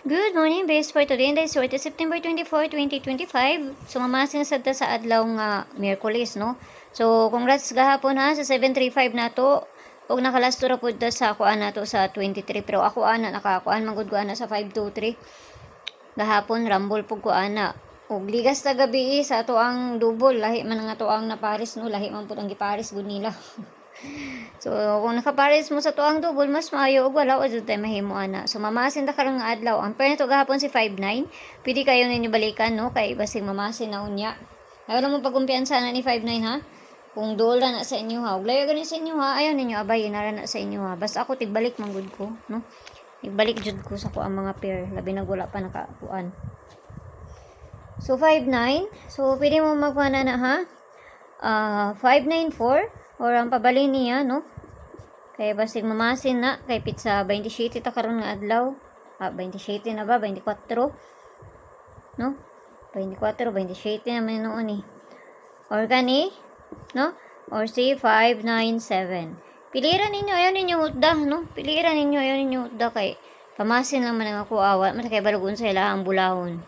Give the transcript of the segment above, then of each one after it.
Good morning, best for today. Dahil so, ito September 24, 2025. So, mamasin sa ta sa adlaw nga Miyerkules, no? So, congrats gahapon ha sa 735 na to. Huwag nakalastura po ta sa kuan na to sa 23. Pero ako ana, nakakuan manggod ko ana sa 523. Gahapon, rambol po ko ana. Og ligas ta gabi sa ato ang double. Lahi man nga to ang na Paris, no? Lahi man po ang giparis gud nila. So, kung nakapares mo sa tuang double, mas maayo og wala o jud tay mahimo ana. So, mamasin ta karon nga adlaw. Ang pair nito gahapon si 59. Pwede kayo ninyo balikan, no? Kay basig mamasin na unya. Ayaw mo pagkumpiyansa na ni 59 ha. Kung duol na sa inyo ha. Og layo gani sa inyo ha. Ayaw ninyo abayin na sa inyo ha. Basta ako tigbalik manggod ko, no? Igbalik jud ko sa ko ang mga pair. Labi na wala pa nakakuan. So, 59. So, pwede mo magkuha na ha. 594. Or ang pabalin niya, no? Kaya basig mamasin na. Kay pizza 27 ta karon nga adlaw. 27 na ba? 24. No? 24, 27 naman noon eh. Or gani, no? Or si 597. Piliran ninyo, ayaw ninyo utda, no? Piliran ninyo, ayaw ninyo utda kay pamasin lang man ang ako awat. Mata kay balugon sa ila ang bulahon.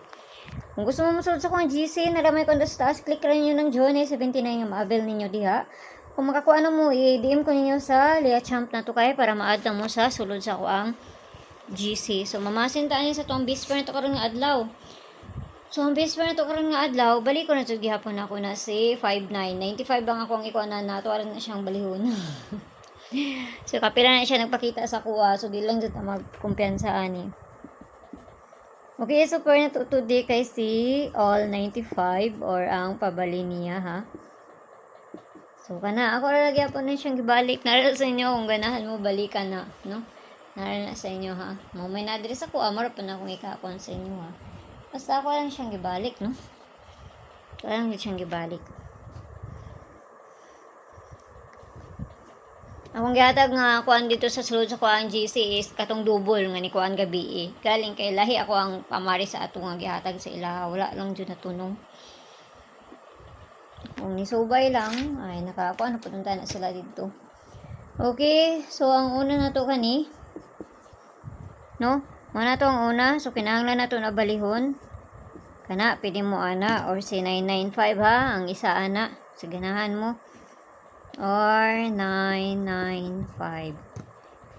Kung gusto mo masulod sa kong GC, naramay ko sa taas, click rin nyo ng Johnny 79 yung ma-avail ninyo diha. Kung makakuha na mo, i-DM ko ninyo sa Leah Champ na to kaya para ma-add na mo sa sulod sa kuang GC. So, mamasin taan niya sa itong bisper na to karon nga adlaw. So, ang bisper na to karon nga adlaw, balik ko na ito gihapon ako na si 59. 95 lang ako ang ikuha na nato. Alam na siyang balihon. So, kapila na siya nagpakita sa kuha. So, di lang dito magkumpiyansa ani. Okay, so for na to today kay si all 95 or ang pabali niya ha. So, kana, ako lalagyan po na siyang gibalik. Naral sa inyo kung ganahan mo, balikan na, no? Naral na sa inyo, ha? May na-address ako, amara pa na akong ikakon sa inyo, ha? Basta ako lang siyang gibalik, no? Ako lang siyang gibalik. Akong gihatag nga kuan dito sa sulod sa kuan GC is katong double nga ni kuan gabi, eh. Galing kay lahi ako ang pamari sa ato nga gihatag sa ila. Wala lang dyan natunong. Kung nisubay lang, ay nakakuha na pupunta na sila dito. Okay, so ang una na to kani, no? Mana to ang una, so kinahanglan na to na balihon. Kana, pwede mo ana, or si 995 ha, ang isa ana, sa ganahan mo. Or 995.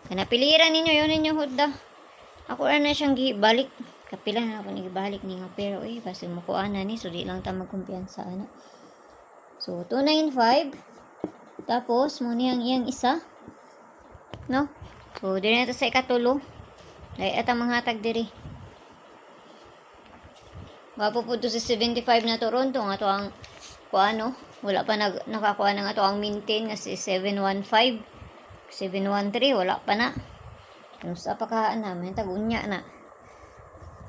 Kana, piliran ninyo, yun ninyo hudda. Ako na siyang gibalik. Kapila na ako nagibalik ni nga, pero kasi mukuha na ni, so di lang ta magkumpiyansa ana. So, 295. Tapos, muna yung iyang isa. No? So, dito na ito sa ikatulo. Ay, ito mga hatag diri. Wapo po ito sa 75 na Toronto. Nga ito ang, kuano, wala pa nakakuha na nga ito ang maintain kasi 715. 713, wala pa na. Kung sa pakahaan namin, tag-unya na.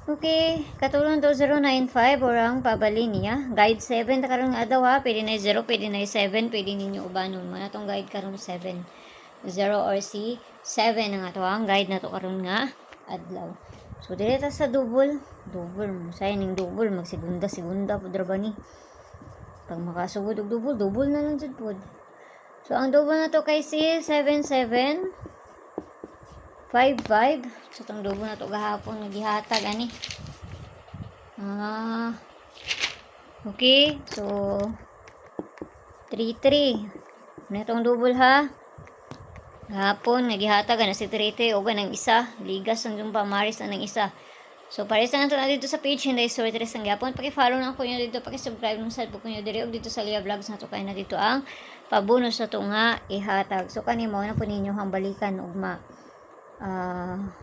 Okay, katulong to 095 or ang pabali niya. Guide 7 ta karon nga adlaw ha. Pwede na 0, pwede na 7, pwede ninyo ubanon. Mana tong guide karon 7. 0 or C 7 nga to ang guide na to karon nga adlaw. So dili ta sa double. Double mo. Sayang ning double magsigunda pud ba ni. Pag makasugod og double na lang jud pud. So ang double na to kay C 77 55. So, itong double na ito gahapon. Nagihatag, ani. Okay. So, 33. Ano itong double, ha? Gahapon, nagihatag. Ano si 33. O ganang isa. Ligas ang yung pamaris na ng isa. So, pares na ito na dito sa page. Hindi, sorry, tres ang gapon. Paki-follow na ako nyo dito. Paki-subscribe ng sa book nyo dito. O dito sa Leah Vlogs na ito. Kaya na dito ang pabonus na ito nga ihatag. So, kanimo na po ninyo hang balikan ugma.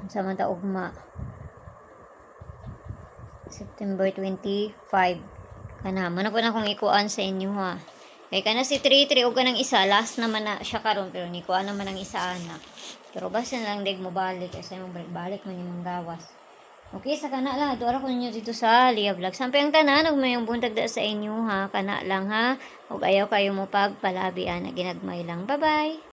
Samanta ugma September 25 kana man na po na kung ikuan sa inyo ha kay kana si 33 og kanang isa last naman na siya karon pero ni kuan naman ang isa ana pero basta lang deg mo balik kasi mo balik man yung gawas. Okay, sa kana lang adora ko ninyo dito sa Leah Vlog sampay ang tanan ug mayong buntag da sa inyo ha kana lang ha ug ayaw kayo mo pagpalabi ana ginagmay lang. Bye bye.